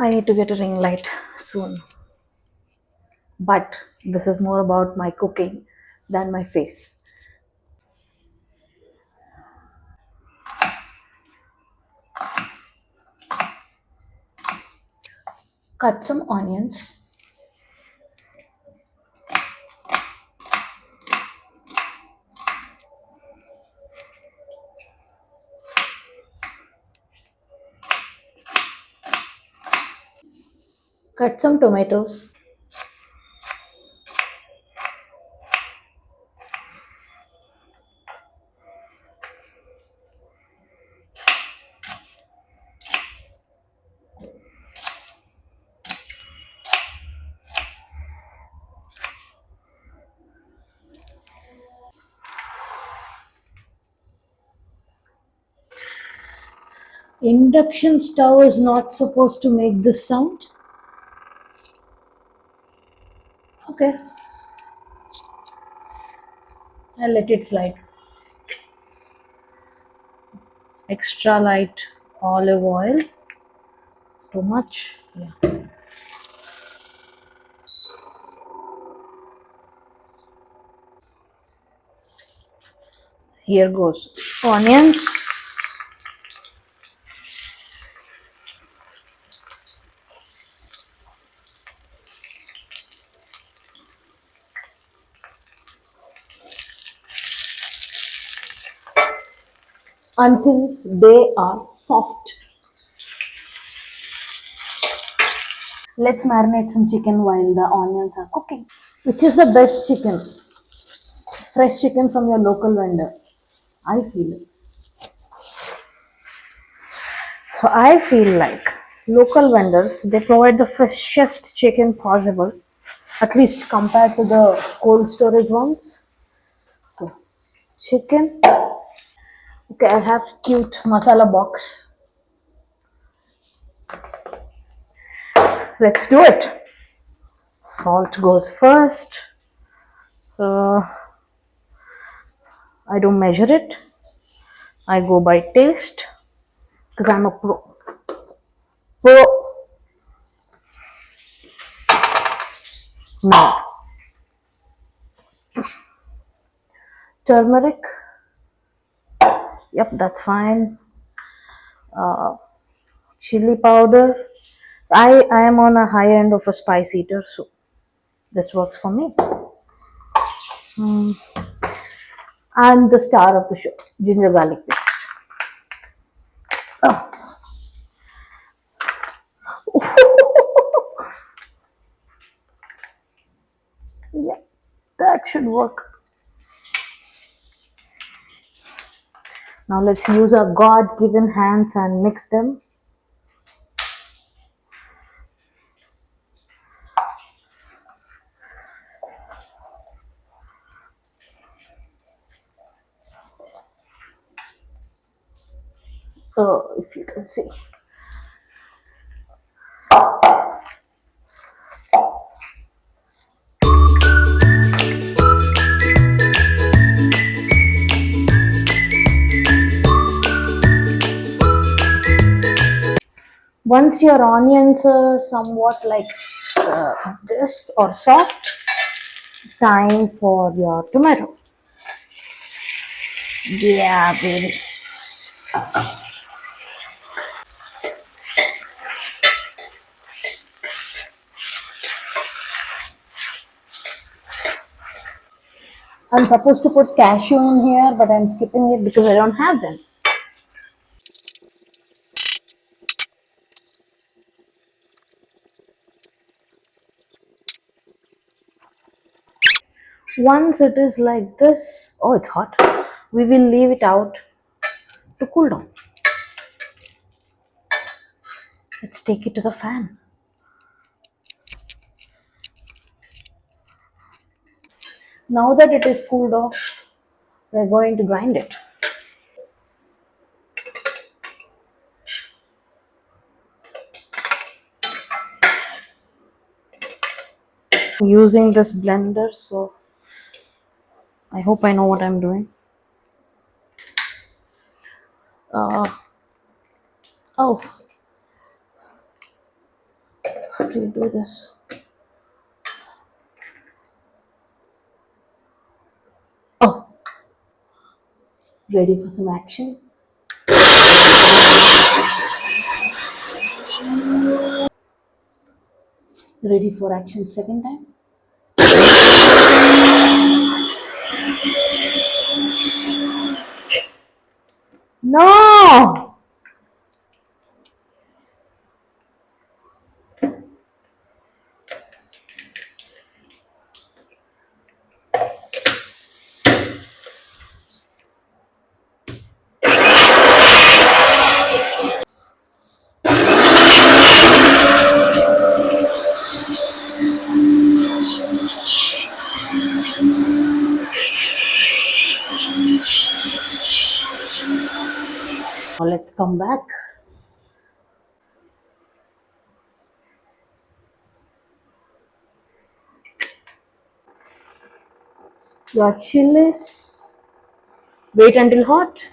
I need to get a ring light soon. But this is more about my cooking than my face. Cut some onions. Cut some tomatoes. Induction stove is not supposed to make this sound. Okay, I'll let it slide. Extra light olive oil. Too much. Yeah. Here goes onions. Until they are soft. Let's marinate some chicken while the onions are cooking. Which is the best chicken? Fresh chicken from your local vendor. I feel it. So I feel like local vendors, they provide the freshest chicken possible, at least compared to the cold storage ones. So chicken. Okay, I have cute masala box. Let's do it. Salt goes first. So I don't measure it. I go by taste because I'm a pro. Pro. No. Turmeric. Yep, that's fine. Chili powder. I am on a high end of a spice eater, so this works for me. And the star of the show, ginger garlic paste. Oh. Yeah, that should work. Now let's use our God-given hands and mix them. If you can see. Once your onions are somewhat like this or soft, time for your tomato. Yeah, baby. I'm supposed to put cashew in here, but I'm skipping it because I don't have them. Once it is like this, oh, it's hot. We will leave it out to cool down. Let's take it to the fan. Now that it is cooled off, we're going to grind it. Using this blender, so I hope I know what I'm doing. Uh, oh, do you do this? Oh, ready for some action? Ready for action second time? No! Now let's come back. Your chilies. Wait until hot.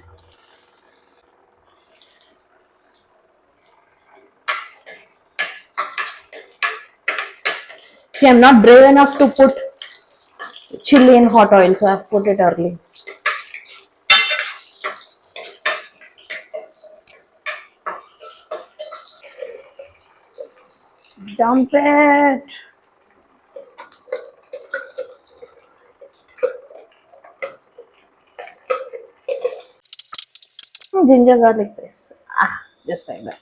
See, I'm not brave enough to put chili in hot oil, so I've put it early. Dump it. Ginger garlic paste. Ah, just like that.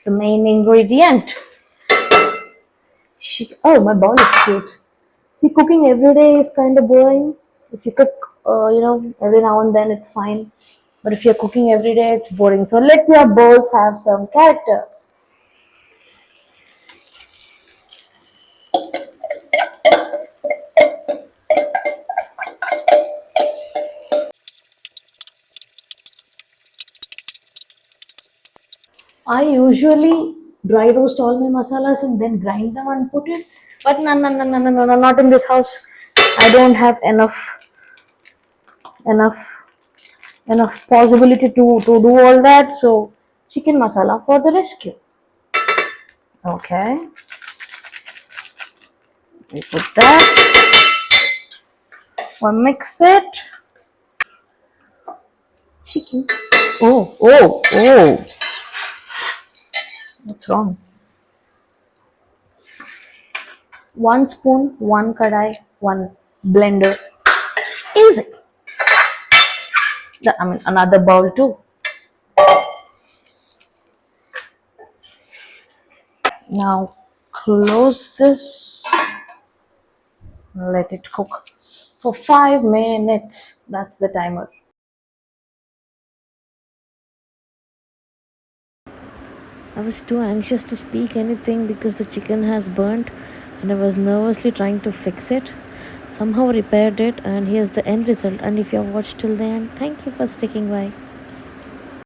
The main ingredient. Oh, my bowl is cute. See, cooking every day is kind of boring. If you cook, every now and then it's fine. But if you're cooking every day, it's boring. So let your bowls have some character. I usually dry roast all my masalas and then grind them and put it. But no, no, no, no, no, no, no, not in this house. I don't have enough, enough possibility to do all that. So chicken masala for the rescue. Okay, we put that. We mix it. Chicken. Oh, oh, oh. What's wrong? 1 spoon, 1 kadai, 1 blender. Easy. Another bowl too. Now close this. Let it cook for 5 minutes. That's the timer. I was too anxious to speak anything because the chicken has burnt and I was nervously trying to fix it. Somehow repaired it, and here's the end result. And if you have watched till the end, thank you for sticking by.